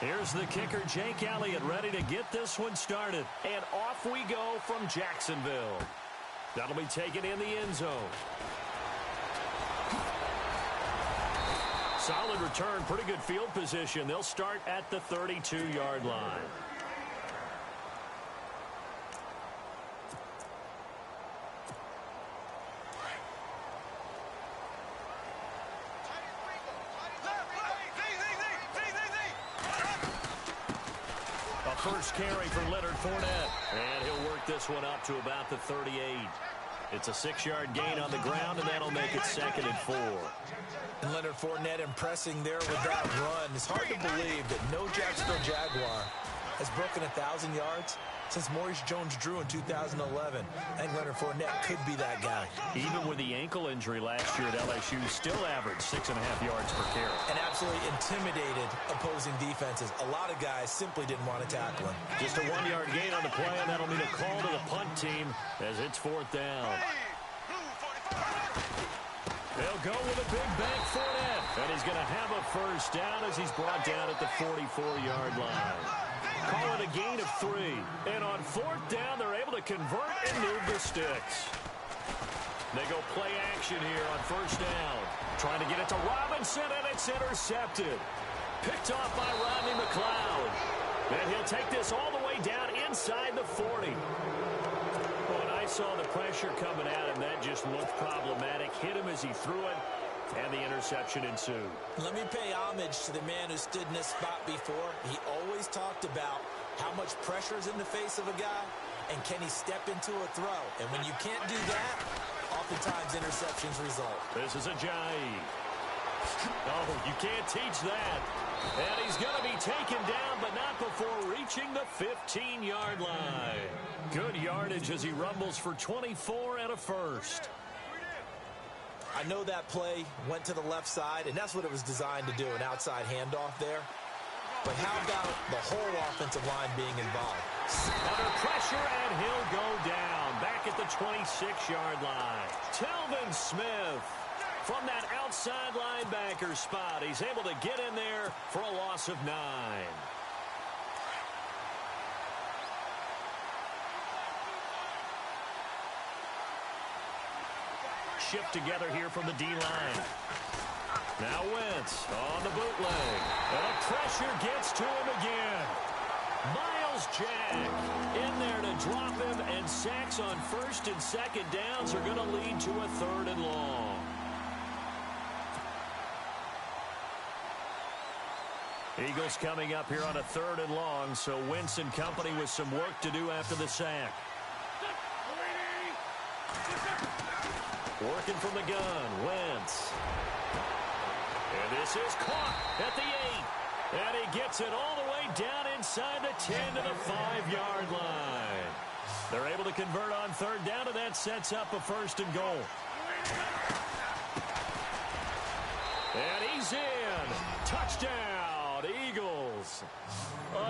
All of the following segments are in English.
Here's the kicker, Jake Elliott, ready to get this one started. And off we go from Jacksonville. That'll be taken in the end zone. Solid return, pretty good field position. They'll start at the 32-yard line. First carry for Leonard Fournette. And he'll work this one up to about the 38. It's a 6-yard gain on the ground, and that'll make it 2nd and 4. And Leonard Fournette impressing there with that run. It's hard to believe that no Jacksonville Jaguar has broken 1,000 yards since Maurice Jones-Drew in 2011. I think Leonard Fournette could be that guy. Even with the ankle injury last year at LSU, still averaged 6.5 yards per carry. And absolutely intimidated opposing defenses. A lot of guys simply didn't want to tackle him. Just a 1-yard gain on the play, and that'll mean a call to the punt team as it's 4th down. They'll go with a big bank Fournette, and he's going to have a first down as he's brought down at the 44-yard line. Call it a gain of 3. And on 4th down, they're able to convert and move the sticks. They go play action here on 1st down. Trying to get it to Robinson, and it's intercepted. Picked off by Rodney McLeod. And he'll take this all the way down inside the 40. When I saw the pressure coming at him, that just looked problematic. Hit him as he threw it. And the interception ensued. Let me pay homage to the man who stood in this spot before. He always talked about how much pressure is in the face of a guy, and can he step into a throw. And when you can't do that, oftentimes interceptions result. This is a jive. Oh, you can't teach that. And he's going to be taken down, but not before reaching the 15-yard line. Good yardage as he rumbles for 24 and a first. I know that play went to the left side, and that's what it was designed to do, an outside handoff there. But how about the whole offensive line being involved? Under pressure, and he'll go down back at the 26-yard line. Telvin Smith from that outside linebacker spot. He's able to get in there for a loss of 9. Shift together here from the D-line. Now Wentz on the bootleg. And pressure gets to him again. Myles Jack in there to drop him, and sacks on 1st and 2nd downs are going to lead to a 3rd and long. Eagles coming up here on a 3rd and long, so Wentz and company with some work to do after the sack. Working from the gun, Wentz. And this is caught at the 8. And he gets it all the way down inside the 10 to the 5-yard line. They're able to convert on 3rd down, and that sets up a 1st and goal. And he's in. Touchdown, Eagles.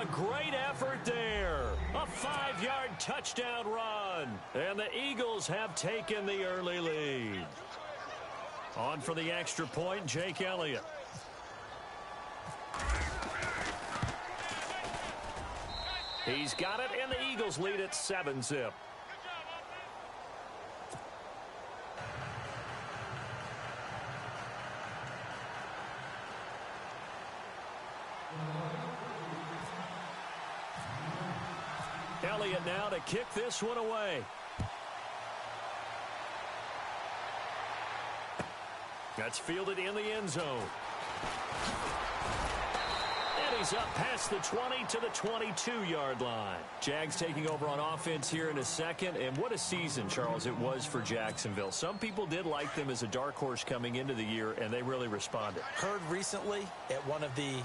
A great effort there. A 5-yard touchdown run. And the Eagles have taken the early lead. On for the extra point, Jake Elliott. He's got it, and the Eagles lead at 7-zip. Elliott now to kick this one away. That's fielded in the end zone. And he's up past the 20 to the 22-yard line. Jags taking over on offense here in a second. And what a season, Charles, it was for Jacksonville. Some people did like them as a dark horse coming into the year, and they really responded. Heard recently at one of the,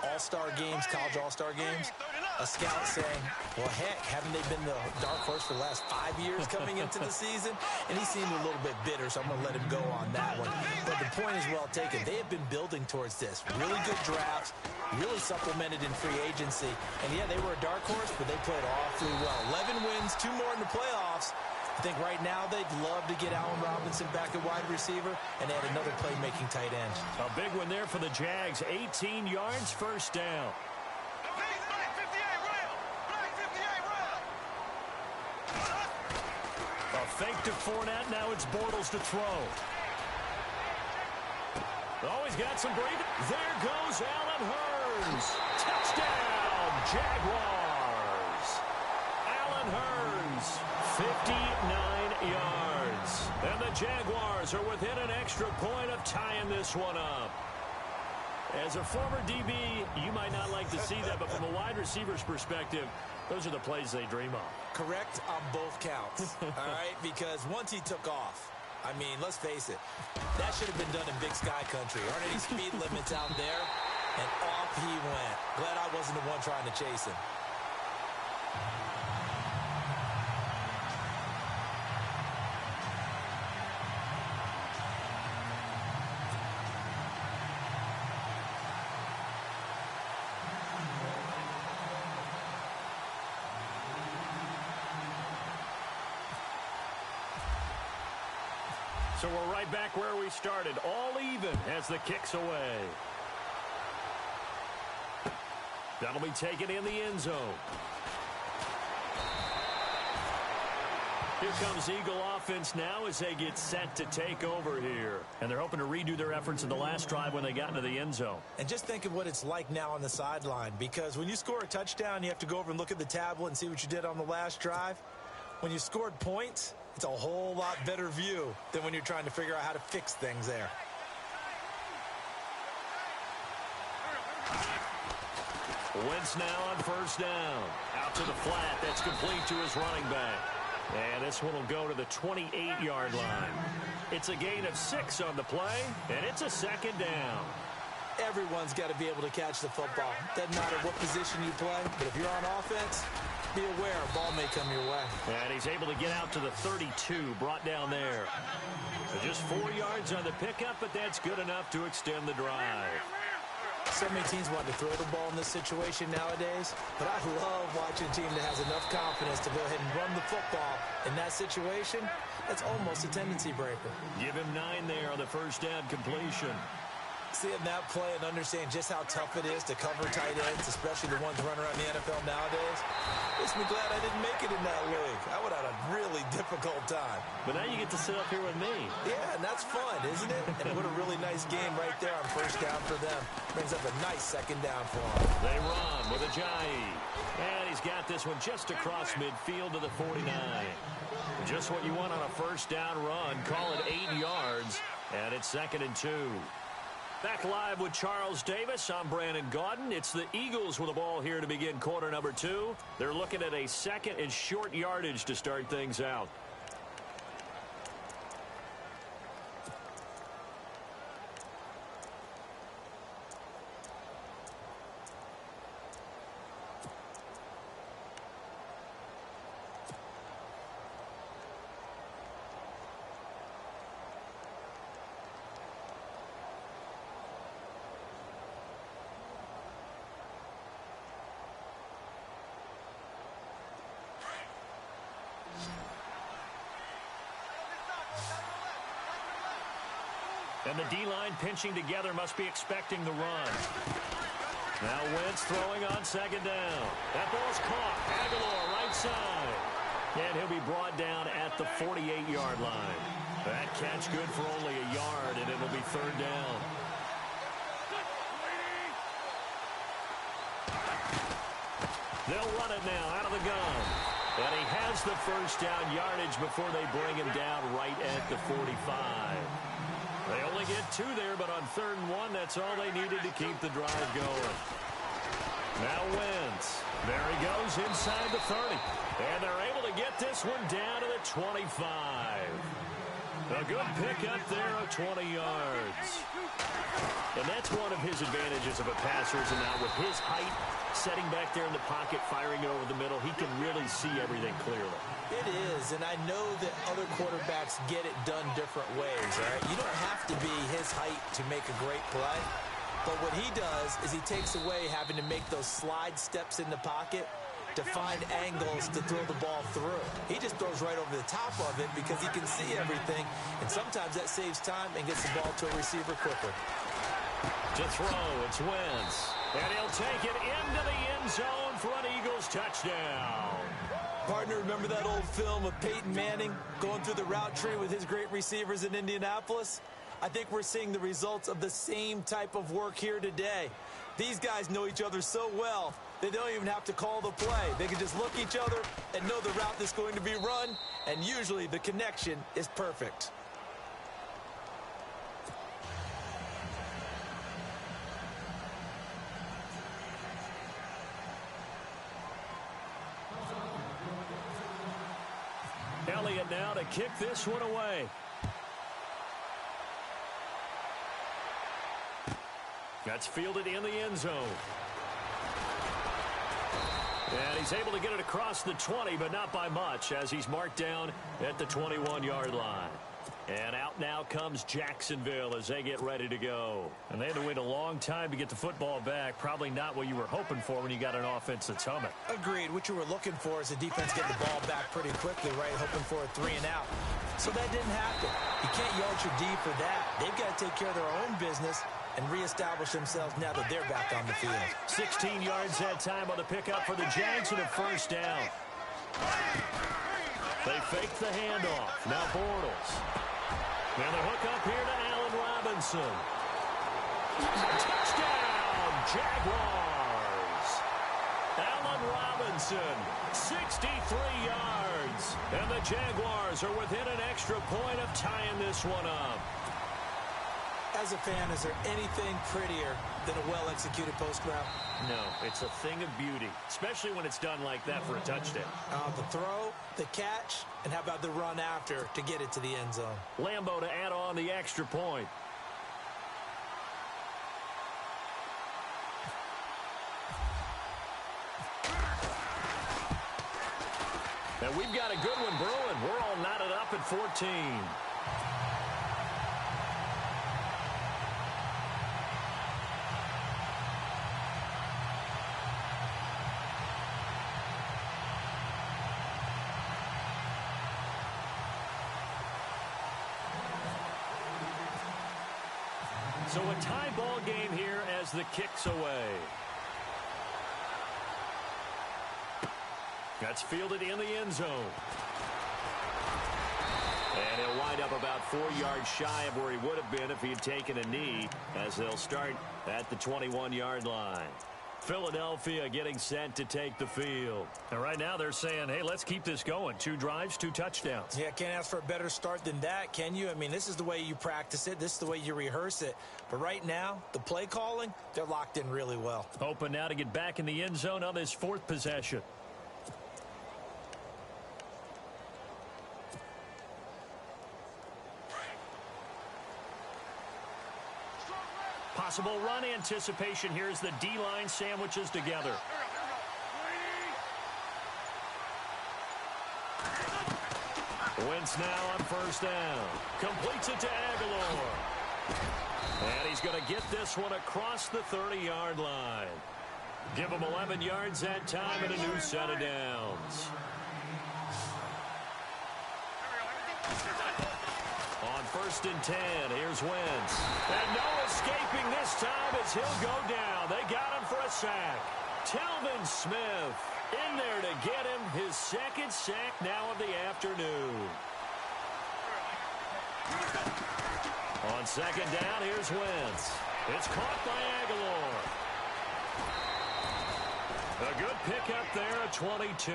all-star games, college all-star games, a scout saying, well, heck, haven't they been the dark horse for the last 5 years coming into the season? And he seemed a little bit bitter, so I'm going to let him go on that one. But the point is well taken. They have been building towards this. Really good drafts, really supplemented in free agency. And, yeah, they were a dark horse, but they played awfully well. 11 wins, 2 more in the playoffs. I think right now they'd love to get Allen Robinson back at wide receiver and add another playmaking tight end. A big one there for the Jags. 18 yards, 1st down. fake to Fournette. Now it's Bortles to throw. Oh, he's got some breathing. There goes Allen Hurns. Touchdown, Jaguars. Allen Hurns, 59 yards. And the Jaguars are within an extra point of tying this one up. As a former DB, you might not like to see that, but from a wide receiver's perspective, those are the plays they dream of. Correct on both counts, all right? Because once he took off, I mean, let's face it, that should have been done in Big Sky Country. Aren't any speed limits out there? And off he went. Glad I wasn't the one trying to chase him. So we're right back where we started, all even as the kick's away. That'll be taken in the end zone. Here comes Eagle offense now as they get set to take over here. And they're hoping to redo their efforts in the last drive when they got into the end zone. And just think of what it's like now on the sideline, because when you score a touchdown, you have to go over and look at the tablet and see what you did on the last drive. When you scored points, it's a whole lot better view than when you're trying to figure out how to fix things there. Wentz now on first down. Out to the flat. That's complete to his running back. And this one will go to the 28-yard line. It's a gain of 6 on the play, and it's a second down. Everyone's got to be able to catch the football. Doesn't matter what position you play, but if you're on offense, be aware a ball may come your way. And he's able to get out to the 32, brought down there. So just 4 yards on the pickup, but that's good enough to extend the drive. So many teams want to throw the ball in this situation nowadays, but I love watching a team that has enough confidence to go ahead and run the football in that situation. That's almost a tendency breaker. Give him 9 there on the first down completion. Seeing that play and understand just how tough it is to cover tight ends, especially the ones running around the NFL nowadays, makes me glad I didn't make it in that league. I would have had a really difficult time. But now you get to sit up here with me. Yeah, and that's fun, isn't it? And what a really nice game right there on first down for them. Brings up a nice second down for them. They run with Ajayi. And he's got this one just across midfield to the 49. Just what you want on a first down run. Call it 8 yards. And it's 2nd and 2. Back live with Charles Davis. I'm Brandon Gaudin. It's the Eagles with the ball here to begin quarter number 2. They're looking at a 2nd and short yardage to start things out. And the D-line pinching together must be expecting the run. Now Wentz throwing on 2nd down. That ball's caught. Aguilar right side. And he'll be brought down at the 48-yard line. That catch good for only a yard, and it'll be 3rd down. They'll run it now out of the gun. And he has the first down yardage before they bring him down right at the 45. They only get 2 there, but on 3rd and 1, that's all they needed to keep the drive going. Now Wentz. There he goes inside the 30. And they're able to get this one down to the 25. A good pickup there of 20 yards. And that's one of his advantages of a passer, is now with his height, setting back there in the pocket, firing it over the middle, he can really see everything clearly. It is, and I know that other quarterbacks get it done different ways, all right? You don't have to be his height to make a great play, but what he does is he takes away having to make those slide steps in the pocket to find angles to throw the ball through. He just throws right over the top of it because he can see everything, and sometimes that saves time and gets the ball to a receiver quicker. To throw, it's Wentz. And he'll take it into the end zone for an Eagles touchdown. Partner, remember that old film of Peyton Manning going through the route tree with his great receivers in Indianapolis? I think we're seeing the results of the same type of work here today. These guys know each other so well, they don't even have to call the play. They can just look each other and know the route that's going to be run, and usually the connection is perfect. Elliott now to kick this one away. That's fielded in the end zone. And he's able to get it across the 20, but not by much, as he's marked down at the 21-yard line. And out now comes Jacksonville as they get ready to go. And they had to wait a long time to get the football back. Probably not what you were hoping for when you got an offense that's humming. Agreed. What you were looking for is the defense getting the ball back pretty quickly, right? Hoping for a 3 and out. So that didn't happen. You can't yell at your D for that. They've got to take care of their own business and reestablish themselves now that they're back on the field. 16 yards that time on the pickup for the Jags and a first down. They fake the handoff. Now Bortles. And the hook up here to Allen Robinson. Touchdown, Jaguars. Allen Robinson, 63 yards. And the Jaguars are within an extra point of tying this one up. As a fan, is there anything prettier than a well-executed post route? No, it's a thing of beauty, especially when it's done like that for a touchdown. The throw, the catch, and how about the run after to get it to the end zone? Lambeau to add on the extra point. And we've got a good one brewing. We're all knotted up at 14. So a tie ball game here as the kick's away. That's fielded in the end zone. And he'll wind up about 4 yards shy of where he would have been if he had taken a knee, as they'll start at the 21-yard line. Philadelphia getting set to take the field. And right now they're saying, hey, let's keep this going. 2 drives, 2 touchdowns. Yeah, can't ask for a better start than that, can you? I mean, this is the way you practice it. This is the way you rehearse it. But right now, the play calling, they're locked in really well. Hoping now to get back in the end zone on this 4th possession. Possible run anticipation here as the D-line sandwiches together. Wentz now on first down. Completes it to Aguilar. And he's going to get this one across the 30-yard line. Give him 11 yards that time and a new set of downs. On 1st and 10, here's Wentz. And no escaping this time as he'll go down. They got him for a sack. Telvin Smith in there to get him his 2nd sack now of the afternoon. On 2nd down, here's Wentz. It's caught by Aguilar. A good pickup there at 22.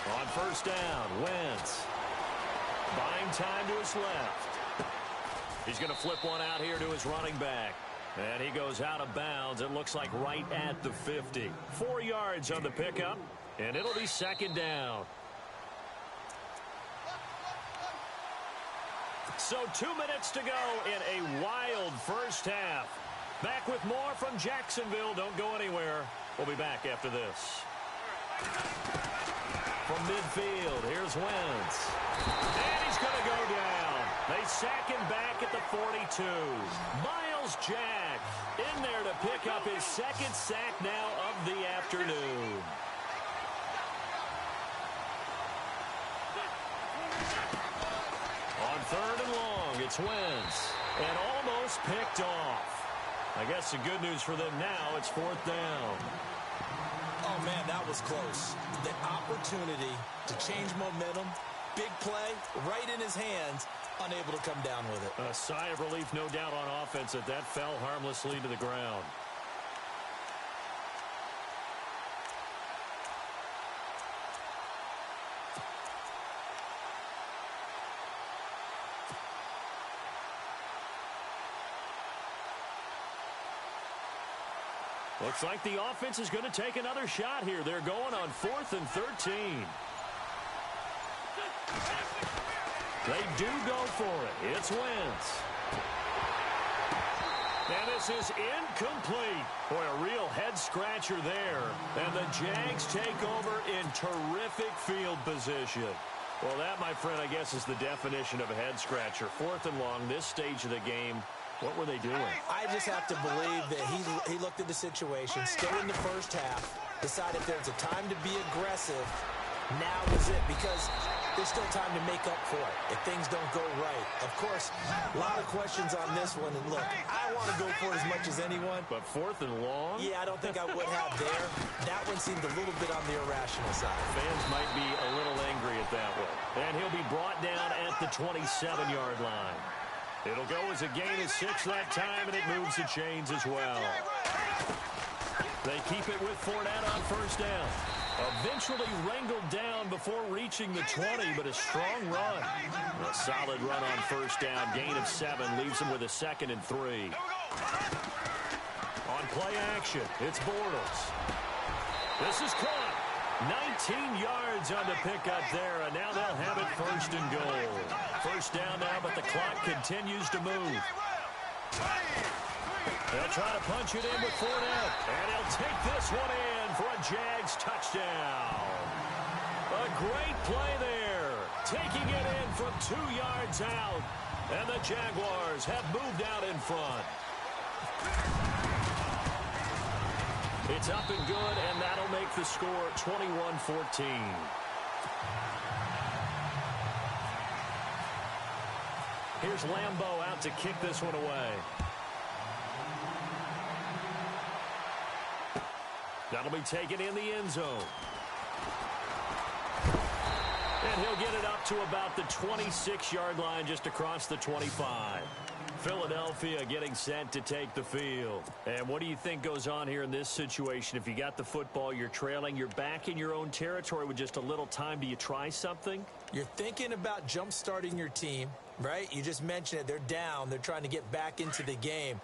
On 1st down, Wentz. Buying time to his left. He's going to flip one out here to his running back. And he goes out of bounds, it looks like right at the 50. 4 yards on the pickup, and it'll be 2nd down. So 2 minutes to go in a wild first half. Back with more from Jacksonville. Don't go anywhere. We'll be back after this. From midfield, here's Wentz. And he's going to go down. They sack him back at the 42. Myles Jack in there to pick up his 2nd sack now of the afternoon. On third and long, it's Wentz. And almost picked off. I guess the good news for them now, it's fourth down. Oh, man, that was close. The opportunity to change momentum, big play, right in his hands, unable to come down with it. A sigh of relief, no doubt, on offense that fell harmlessly to the ground. Looks like the offense is going to take another shot here. They're going on 4th and 13. They do go for it. It's Wentz. And this is incomplete. Boy, a real head-scratcher there. And the Jags take over in terrific field position. Well, that, my friend, I guess is the definition of a head-scratcher. 4th and long, this stage of the game. What were they doing? I just have to believe that he looked at the situation, still in the first half, decided there's a time to be aggressive. Now is it, because there's still time to make up for it if things don't go right. Of course, a lot of questions on this one. And look, I want to go for it as much as anyone. But 4th and long? Yeah, I don't think I would have there. That one seemed a little bit on the irrational side. Fans might be a little angry at that one. And he'll be brought down at the 27-yard line. It'll go as a gain of 6 that time, and it moves the chains as well. They keep it with Fournette on first down. Eventually wrangled down before reaching the 20, but a strong run. A solid run on first down. Gain of 7 leaves them with a 2nd and 3. On play action, it's Bortles. This is caught. 19 yards on the pickup there, and now they'll have it 1st and goal. First down now, but the clock continues to move. They'll try to punch it in with Fournette, and he'll take this one in for a Jags touchdown. A great play there, taking it in from 2 yards out, and the Jaguars have moved out in front. It's up and good, and that'll make the score 21-14. Here's Lambeau out to kick this one away. That'll be taken in the end zone. And he'll get it up to about the 26-yard line, just across the 25. Philadelphia getting set to take the field. And what do you think goes on here in this situation? If you got the football, you're trailing, you're back in your own territory with just a little time. Do you try something? You're thinking about jump-starting your team, right? You just mentioned it. They're down. They're trying to get back into the game.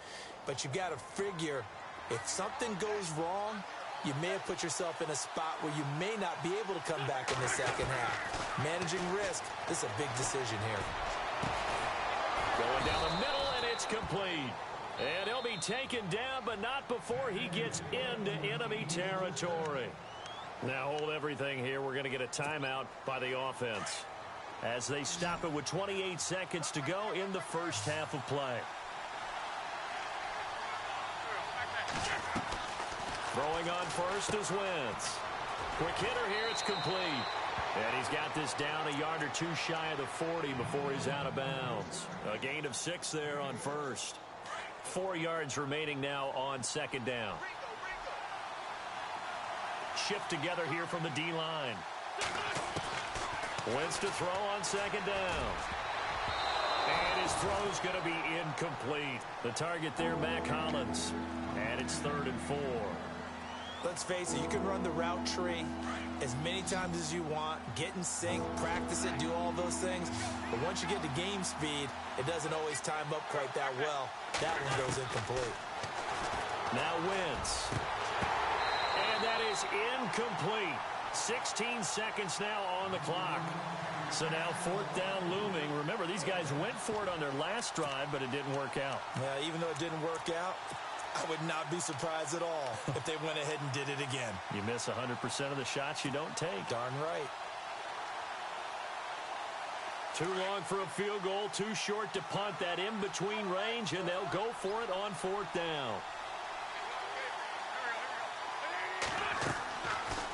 But you got to figure, if something goes wrong, you may have put yourself in a spot where you may not be able to come back in the second half. Managing risk, this is a big decision here. Going down the middle, and it's complete. And he'll be taken down, but not before he gets into enemy territory. Now hold everything here. We're going to get a timeout by the offense as they stop it with 28 seconds to go in the first half of play. Throwing on first is Wentz. Quick hitter here, it's complete. And he's got this down a yard or two shy of the 40 before he's out of bounds. A gain of 6 there on first. 4 yards remaining now on second down. Shift together here from the D-line. Wentz to throw on second down. And his throw's going to be incomplete. The target there, Mac Hollins. And it's 3rd and 4. Let's face it, you can run the route tree as many times as you want, get in sync, practice it, do all those things. But once you get to game speed, it doesn't always time up quite that well. That one goes incomplete. Now Wentz. And that is incomplete. 16 seconds now on the clock. So now 4th down looming. Remember, these guys went for it on their last drive, but it didn't work out. Yeah, even though it didn't work out, I would not be surprised at all if they went ahead and did it again. You miss 100% of the shots you don't take. Darn right. Too long for a field goal, too short to punt. That in-between range, and they'll go for it on 4th down.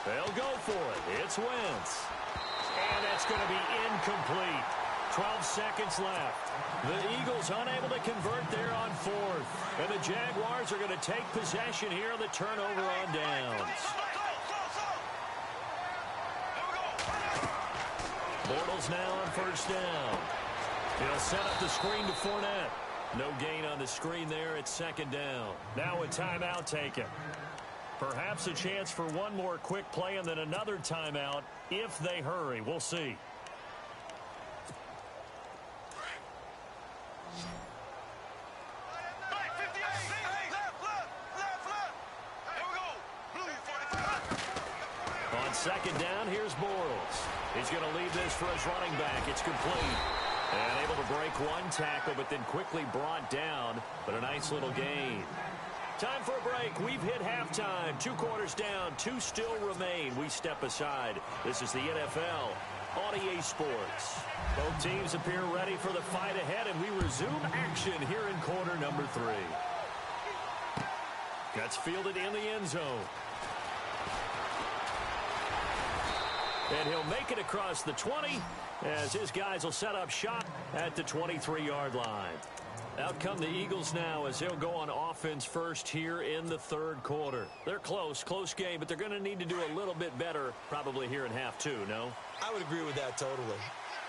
They'll go for it. It's Wentz. And that's going to be incomplete. 12 seconds left. The Eagles unable to convert there on fourth. And the Jaguars are going to take possession here on the turnover on downs. Bortles now on first down. He'll set up the screen to Fournette. No gain on the screen there at second down. Now a timeout taken. Perhaps a chance for one more quick play and then another timeout if they hurry. We'll see. On second down, here's Bortles. He's going to leave this for his running back. It's complete. And able to break one tackle, but then quickly brought down. But a nice little gain. Time for a break. We've hit halftime. 2 quarters down. 2 still remain. We step aside. This is the NFL on EA Sports. Both teams appear ready for the fight ahead, and we resume action here in quarter number 3. Gets fielded in the end zone. And he'll make it across the 20 as his guys will set up shop at the 23-yard line. Out come the Eagles now as they'll go on offense first here in the third quarter. They're close game, but they're going to need to do a little bit better probably here in half 2, no? I would agree with that totally.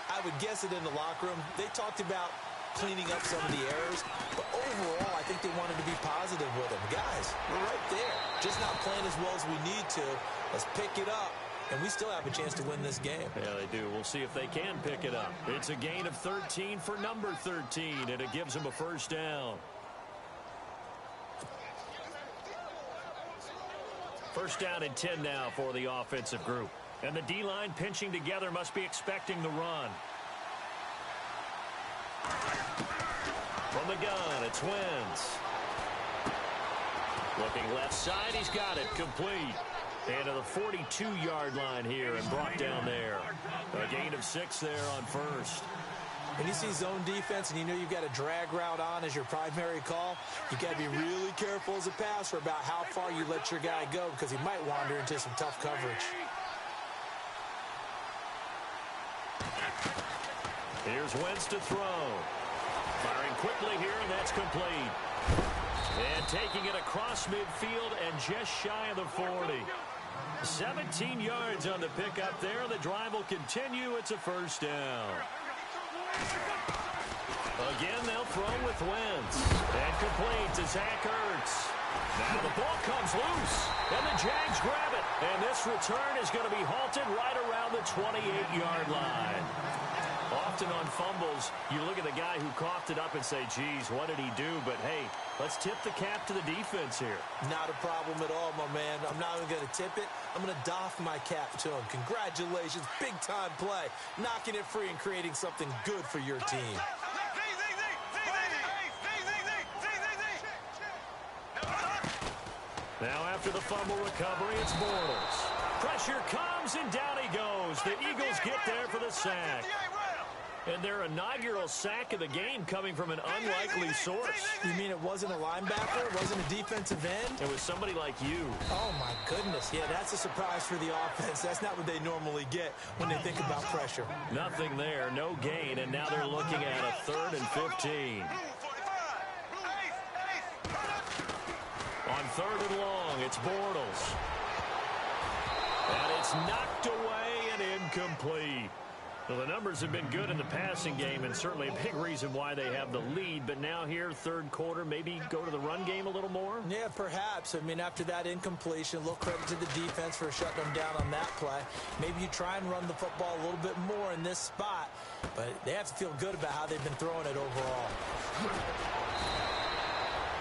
I would guess it in the locker room. They talked about cleaning up some of the errors, but overall, I think they wanted to be positive with them. Guys, we're right there. Just not playing as well as we need to. Let's pick it up. And we still have a chance to win this game. Yeah, they do. We'll see if they can pick it up. It's a gain of 13 for number 13, and it gives them a first down. First down and 10 now for the offensive group. And the D-line pinching together must be expecting the run. From the gun, it's Wentz. Looking left side, he's got it. Complete. And to the 42-yard line here and brought down there. A gain of 6 there on first. When you see zone defense and you know you've got a drag route on as your primary call, you've got to be really careful as a passer about how far you let your guy go because he might wander into some tough coverage. Here's Wentz to throw. Firing quickly here, and that's complete. And taking it across midfield and just shy of the 40. 17 yards on the pickup there. The drive will continue. It's a first down. Again, they'll throw with Wentz. And complete to Zach Ertz. Now the ball comes loose, and the Jags grab it. And this return is going to be halted right around the 28-yard line. Often on fumbles, you look at the guy who coughed it up and say, geez, what did he do? But, hey, let's tip the cap to the defense here. Not a problem at all, my man. I'm not even going to tip it. I'm going to doff my cap to him. Congratulations. Big-time play. Knocking it free and creating something good for your team. Now after the fumble recovery, it's Bortles. Pressure comes, and down he goes. The Eagles get there for the sack. And their inaugural sack of the game coming from an unlikely source. You mean it wasn't a linebacker? It wasn't a defensive end? It was somebody like you. Oh, my goodness. Yeah, that's a surprise for the offense. That's not what they normally get when they think about pressure. Nothing there, no gain, and now they're looking at a 3rd and 15. On 3rd and long, it's Bortles. And it's knocked away and incomplete. Well, the numbers have been good in the passing game and certainly a big reason why they have the lead. But now here, third quarter, maybe go to the run game a little more? Yeah, perhaps. I mean, after that incompletion, a little credit to the defense for shutting them down on that play. Maybe you try and run the football a little bit more in this spot. But they have to feel good about how they've been throwing it overall.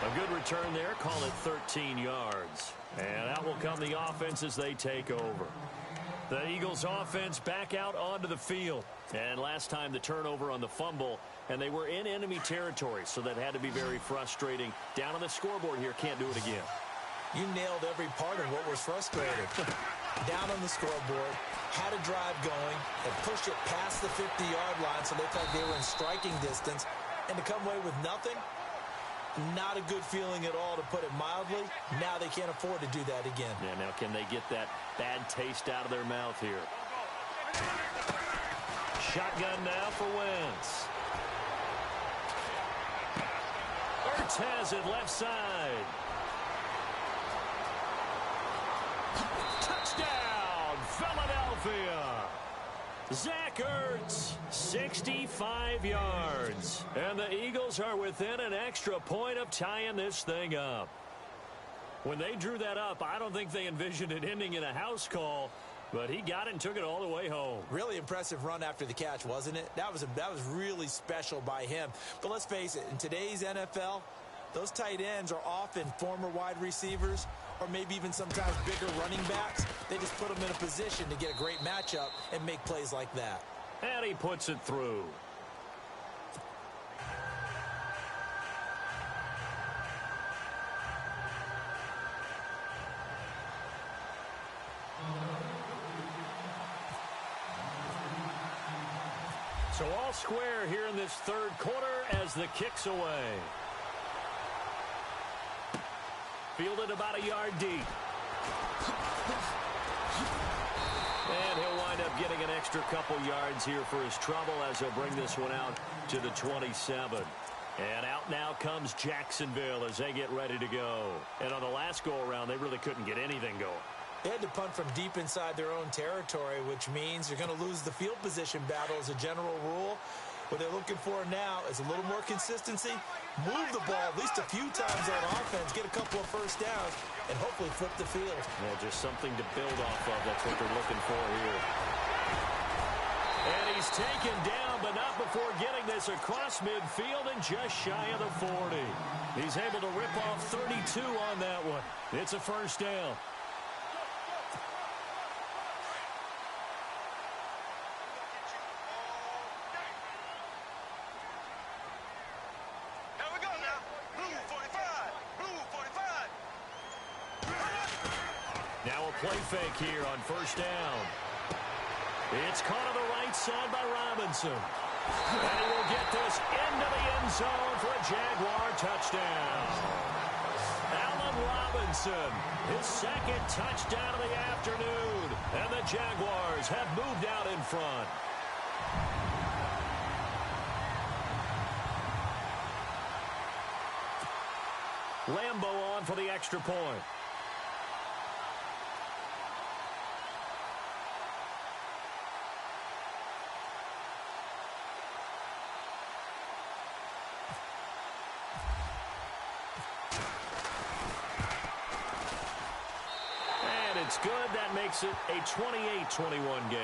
A good return there. Call it 13 yards. And out will come the offense as they take over. The Eagles offense back out onto the field. And last time the turnover on the fumble, and they were in enemy territory, so that had to be very frustrating. Down on the scoreboard here, can't do it again. You nailed every part of what was frustrating. Down on the scoreboard, had a drive going, and pushed it past the 50-yard line so they thought they were in striking distance, and to come away with nothing, not a good feeling at all, to put it mildly. Now they can't afford to do that again. Yeah, now can they get that bad taste out of their mouth here? Shotgun now for Wentz. Ertz has it left side. Touchdown, Philadelphia. Zach Ertz, 65 yards. And the Eagles are within an extra point of tying this thing up. When they drew that up, I don't think they envisioned it ending in a house call, but he got it and took it all the way home. Really impressive run after the catch, wasn't it? That was really special by him. But let's face it, in today's NFL, those tight ends are often former wide receivers or maybe even sometimes bigger running backs. They just put them in a position to get a great matchup and make plays like that. And he puts it through. So all square here in this third quarter as the kick's away. Fielded about a yard deep. And he'll wind up getting an extra couple yards here for his trouble as he'll bring this one out to the 27. And out now comes Jacksonville as they get ready to go. And on the last go-around, they really couldn't get anything going. They had to punt from deep inside their own territory, which means you're going to lose the field position battle as a general rule. What they're looking for now is a little more consistency, move the ball at least a few times on offense, get a couple of first downs, and hopefully flip the field. Yeah, just something to build off of. That's what they're looking for here. And he's taken down, but not before getting this across midfield and just shy of the 40. He's able to rip off 32 on that one. It's a first down. Play fake here on first down. It's caught on the right side by Robinson. And he will get this into the end zone for a Jaguar touchdown. Allen Robinson, his second touchdown of the afternoon. And the Jaguars have moved out in front. Lambo on for the extra point. It's good. That makes it a 28-21 game.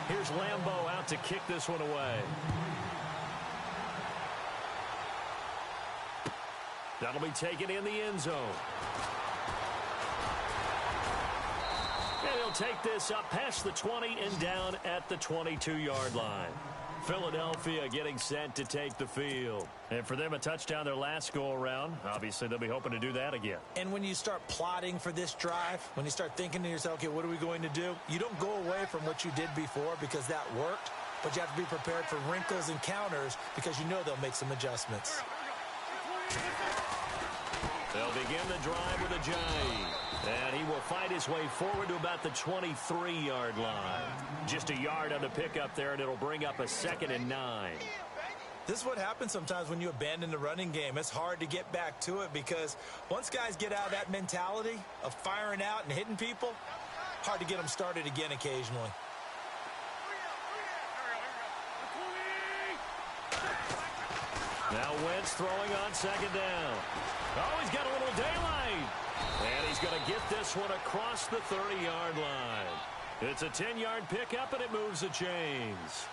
Here's Lambo out to kick this one away. That'll be taken in the end zone. And he'll take this up past the 20 and down at the 22-yard line. Philadelphia getting set to take the field. And for them, a touchdown their last go-around. Obviously, they'll be hoping to do that again. And when you start plotting for this drive, when you start thinking to yourself, okay, what are we going to do? You don't go away from what you did before because that worked, but you have to be prepared for wrinkles and counters because you know they'll make some adjustments. They'll begin the drive with a J. And he will fight his way forward to about the 23-yard line. Just a yard on the pickup there, and it'll bring up a 2nd and 9. This is what happens sometimes when you abandon the running game. It's hard to get back to it because once guys get out of that mentality of firing out and hitting people, hard to get them started again occasionally. Now Wentz throwing on 2nd down. Oh, he's got a little daylight. And he's going to get this one across the 30-yard line. It's a 10-yard pickup, and it moves the chains.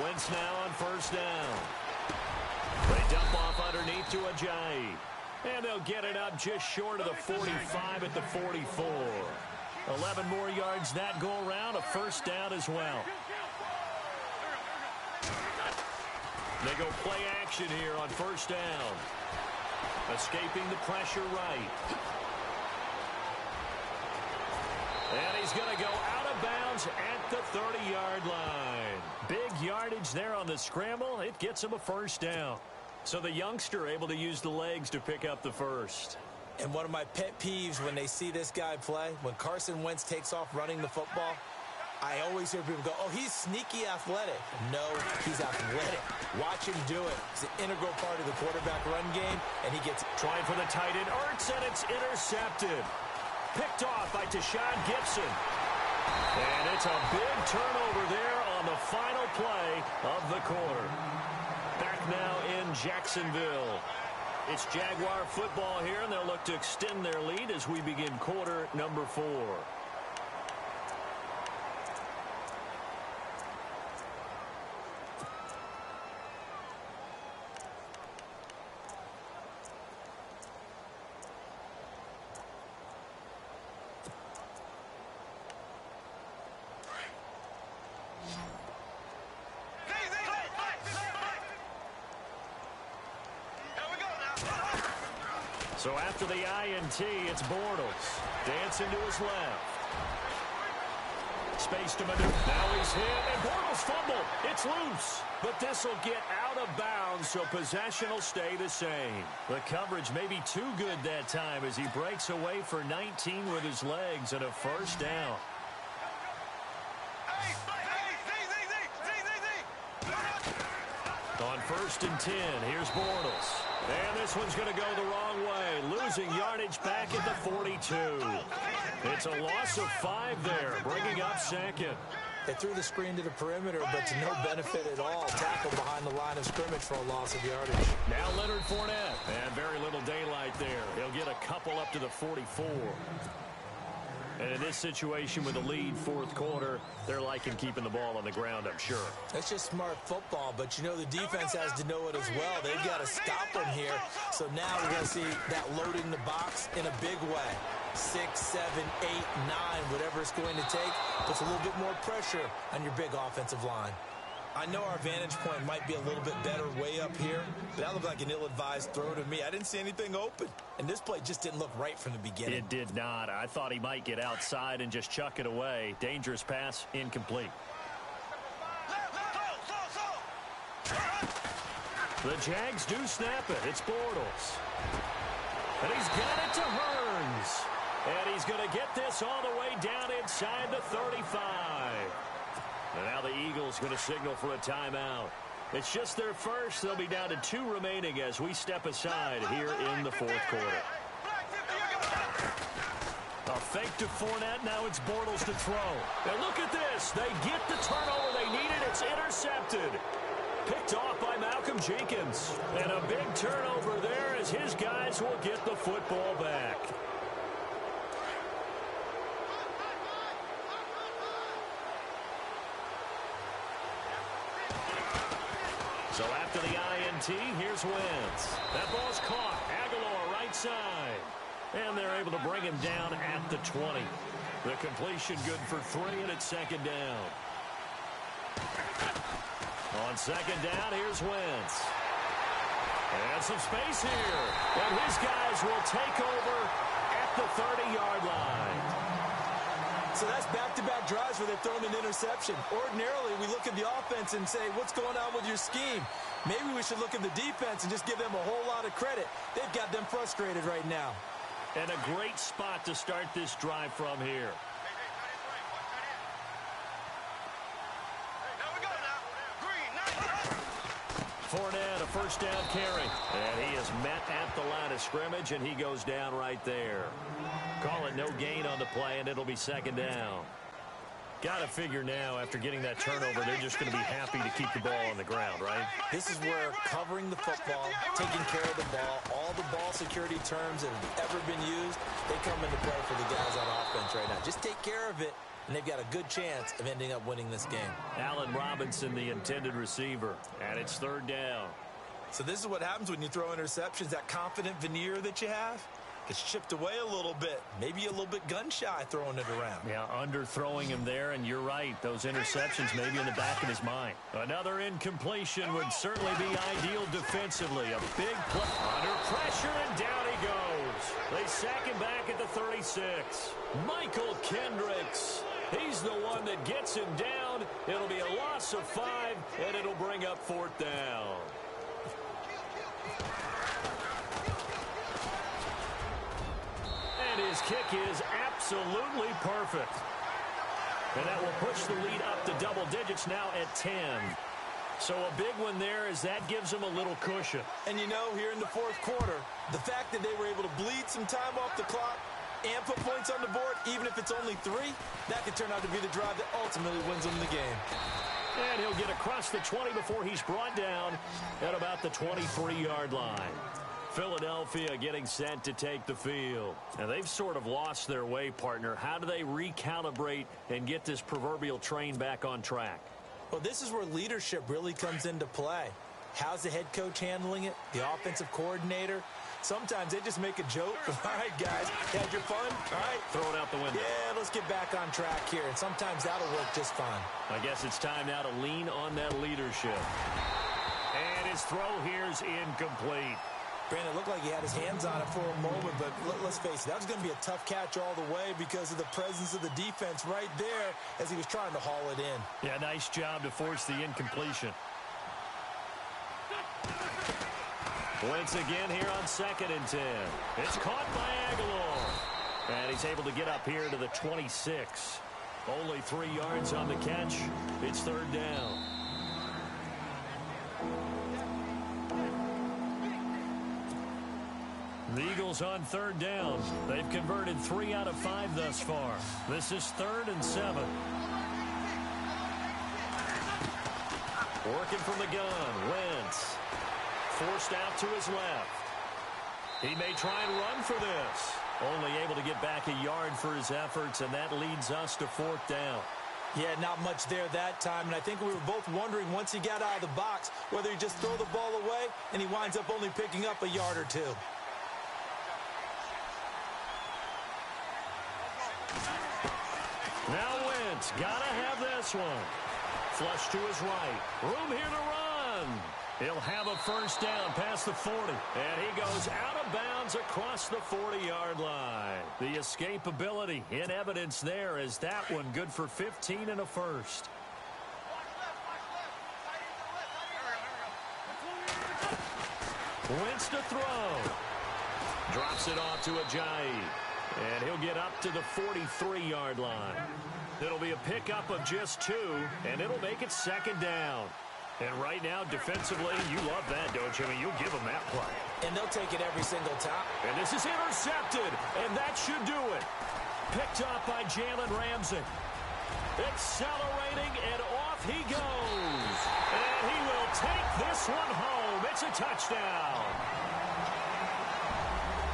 Wentz now on first down. They dump off underneath to Ajayi. And they'll get it up just short of the 45 at the 44. 11 more yards that go around, a first down as well. They go play action here on first down. Escaping the pressure right. And he's going to go out of bounds at the 30-yard line. Big yardage there on the scramble. It gets him a first down. So the youngster able to use the legs to pick up the first. And one of my pet peeves when they see this guy play, when Carson Wentz takes off running the football, I always hear people go, oh, he's sneaky athletic. No, he's athletic. Watch him do it. It's an integral part of the quarterback run game, and he gets trying for the tight end, Ertz, and it's intercepted. Picked off by Deshaun Gibson. And it's a big turnover there on the final play of the quarter. Back now in Jacksonville. It's Jaguar football here, and they'll look to extend their lead as we begin quarter number 4. So after the INT, it's Bortles. Dancing to his left. Space to maneuver. Now he's hit, and Bortles fumbled. It's loose. But this will get out of bounds, so possession will stay the same. The coverage may be too good that time as he breaks away for 19 with his legs and a first down. On first and 10, here's Bortles. And this one's going to go the wrong way, losing yardage back at the 42. It's a loss of 5 there, bringing up second. They threw the screen to the perimeter, but to no benefit at all. Tackle behind the line of scrimmage for a loss of yardage. Now Leonard Fournette, and very little daylight there. He'll get a couple up to the 44. And in this situation with the lead fourth quarter, they're liking keeping the ball on the ground, I'm sure. That's just smart football, but you know the defense has to know it as well. They've got to stop them here. So now we're going to see that loading the box in a big way. 6, 7, 8, 9, whatever it's going to take, puts a little bit more pressure on your big offensive line. I know our vantage point might be a little bit better way up here, but that looked like an ill-advised throw to me. I didn't see anything open, and this play just didn't look right from the beginning. It did not. I thought he might get outside and just chuck it away. Dangerous pass, incomplete. The Jags do snap it. It's Bortles. And he's got it to Hearns. And he's going to get this all the way down inside the 35. And now the Eagles going to signal for a timeout. It's just their first. They'll be down to 2 remaining as we step aside here in the fourth quarter. A fake to Fournette. Now it's Bortles to throw. And look at this. They get the turnover they needed. It's intercepted. Picked off by Malcolm Jenkins. And a big turnover there as his guys will get the football back. So after the INT, here's Wentz. That ball's caught. Aguilar right side. And they're able to bring him down at the 20. The completion good for 3, and it's second down. On second down, here's Wentz. And some space here. And his guys will take over at the 30-yard line. So that's back-to-back drives where they've thrown an interception. Ordinarily, we look at the offense and say, what's going on with your scheme? Maybe we should look at the defense and just give them a whole lot of credit. They've got them frustrated right now. And a great spot to start this drive from here. Fournette, a first down carry. And he is met at the line of scrimmage, and he goes down right there. Call it no gain on the play, and it'll be second down. Got to figure now, after getting that turnover, they're just going to be happy to keep the ball on the ground, right? This is where covering the football, taking care of the ball, all the ball security terms that have ever been used, they come into play for the guys on offense right now. Just take care of it, and they've got a good chance of ending up winning this game. Allen Robinson, the intended receiver, and it's third down. So this is what happens when you throw interceptions, that confident veneer that you have. It's chipped away a little bit. Maybe a little bit gun-shy throwing it around. Yeah, underthrowing him there, and you're right. Those interceptions may be in the back of his mind. Another incompletion would certainly be ideal defensively. A big play. Under pressure, and down he goes. They sack him back at the 36. Michael Kendricks. He's the one that gets him down. It'll be a loss of 5, and it'll bring up 4th down. And his kick is absolutely perfect. And that will push the lead up to double digits now at 10. So a big one there as that gives them a little cushion. And you know, here in the 4th quarter, the fact that they were able to bleed some time off the clock and put points on the board, even if it's only 3, that could turn out to be the drive that ultimately wins them the game. And he'll get across the 20 before he's brought down at about the 23-yard line. Philadelphia getting set to take the field. And they've sort of lost their way, partner. How do they recalibrate and get this proverbial train back on track? Well, this is where leadership really comes into play. How's the head coach handling it? The offensive coordinator? Sometimes they just make a joke. All right, guys, had your fun? All right. Throw it out the window. Yeah, let's get back on track here. And sometimes that'll work just fine. I guess it's time now to lean on that leadership. And his throw here's incomplete. Brandon, it looked like he had his hands on it for a moment, but let's face it, that was going to be a tough catch all the way because of the presence of the defense right there as he was trying to haul it in. Yeah, nice job to force the incompletion. Wentz again here on 2nd and 10. It's caught by Aguilar. And he's able to get up here to the 26. Only 3 yards on the catch. It's 3rd down. The Eagles on 3rd down. They've converted 3 out of 5 thus far. This is 3rd and 7. Working from the gun, Wentz. Forced out to his left. He may try and run for this. Only able to get back a yard for his efforts, and that leads us to 4th down. Yeah, not much there that time, and I think we were both wondering once he got out of the box whether he just throw the ball away, and he winds up only picking up a yard or 2. Now Wentz, gotta have this one. Flush to his right. Room here to run. He'll have a 1st down past the 40. And he goes out of bounds across the 40-yard line. The escapability in evidence there as that one good for 15 and a 1st. Wentz to throw. Drops it off to Ajayi. And he'll get up to the 43-yard line. It'll be a pickup of just 2, and it'll make it 2nd down. And right now, defensively, you love that, don't you? I mean, you'll give them that play. And they'll take it every single time. And this is intercepted, and that should do it. Picked up by Jalen Ramsey. Accelerating, and off he goes. And he will take this one home. It's a touchdown.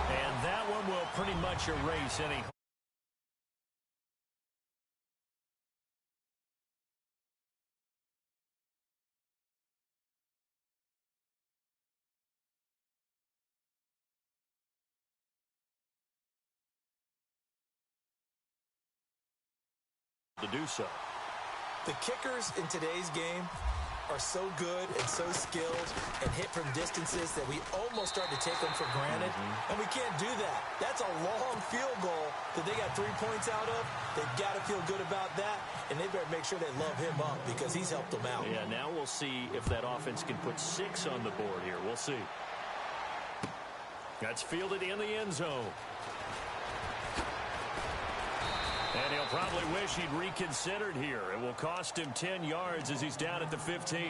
And that one will pretty much erase any to do so. The kickers in today's game are so good and so skilled and hit from distances that we almost start to take them for granted. And we can't do that. That's a long field goal that they got 3 points out of. They've got to feel good about that, and they better make sure they love him up because he's helped them out. Yeah, now we'll see if that offense can put 6 on the board here. We'll see. That's fielded in the end zone. And he'll probably wish he'd reconsidered here. It will cost him 10 yards as he's down at the 15.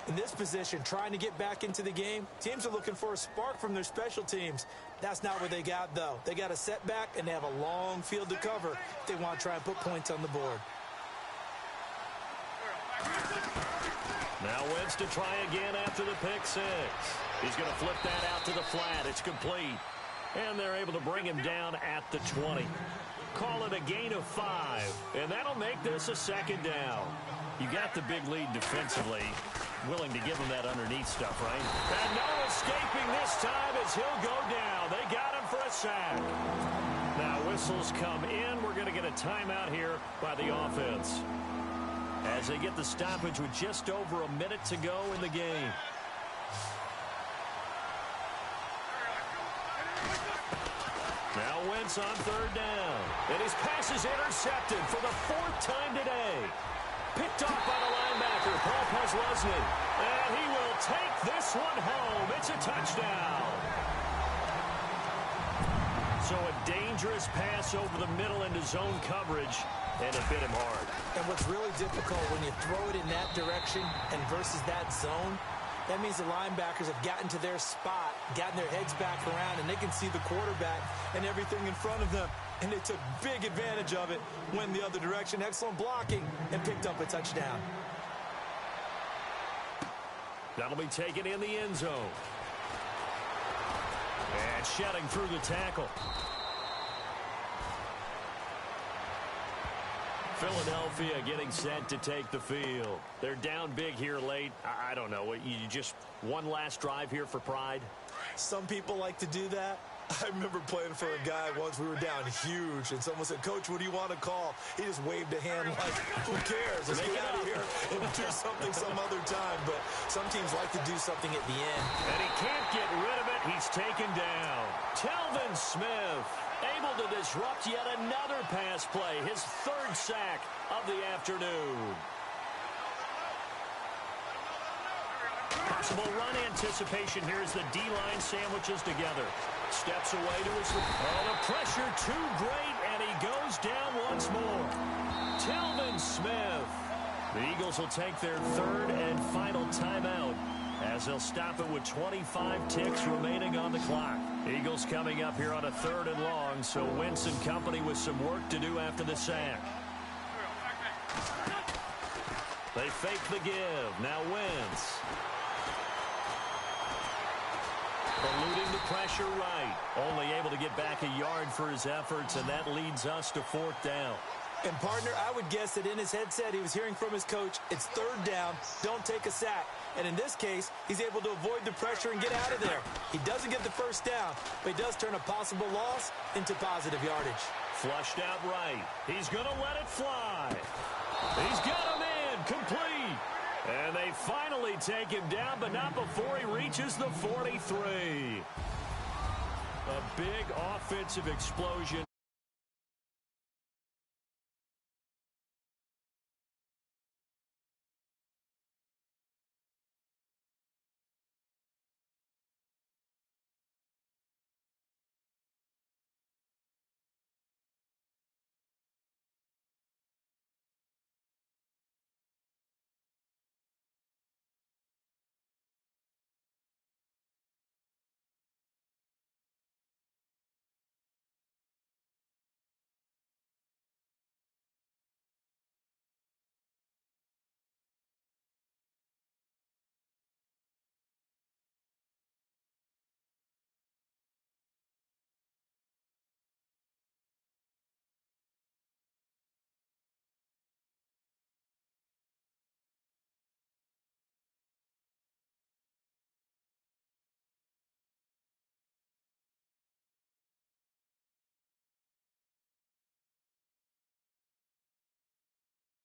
In this position, trying to get back into the game, teams are looking for a spark from their special teams. That's not what they got, though. They got a setback, and they have a long field to cover if they want to try and put points on the board. Now Wentz to try again after the pick 6. He's going to flip that out to the flat. It's complete. And they're able to bring him down at the 20. Call it a gain of 5, and that'll make this a 2nd down. You got the big lead defensively. Willing to give him that underneath stuff, right? And no escaping this time as he'll go down. They got him for a sack. Now whistles come in. We're going to get a timeout here by the offense, as they get the stoppage with just over a minute to go in the game. Now Wentz on third down. And his pass is intercepted for the fourth time today. Picked off by the linebacker, Paul Posluszny. And he will take this one home. It's a touchdown. So a dangerous pass over the middle into zone coverage, and it bit him hard. And what's really difficult when you throw it in that direction and versus that zone, that means the linebackers have gotten to their spot, gotten their heads back around, and they can see the quarterback and everything in front of them. And they took big advantage of it, went the other direction, excellent blocking, and picked up a touchdown. That'll be taken in the end zone. And shedding through the tackle. Philadelphia getting set to take the field. They're down big here late. I don't know. You just one last drive here for pride? Some people like to do that. I remember playing for a guy once. We were down huge, and someone said, "Coach, what do you want to call?" He just waved a hand like, "Who cares? Let's get out of here and do something some other time." But some teams like to do something at the end. And he can't get rid of it. He's taken down. Telvin Smith able to disrupt yet another pass play. His third sack of the afternoon. Possible run anticipation here as the D-line sandwiches together. Steps away to his... Oh, the pressure too great, and he goes down once more. Telvin Smith. The Eagles will take their third and final timeout, as they'll stop it with 25 ticks remaining on the clock. Eagles coming up here on a third and long, so Wentz and company with some work to do after the sack. They fake the give. Now Wentz. Eluding the pressure right. Only able to get back a yard for his efforts, and that leads us to fourth down. And, partner, I would guess that in his headset he was hearing from his coach, it's third down, don't take a sack. And in this case, he's able to avoid the pressure and get out of there. He doesn't get the first down, but he does turn a possible loss into positive yardage. Flushed out right. He's going to let it fly. He's got him in, complete. And they finally take him down, but not before he reaches the 43. A big offensive explosion.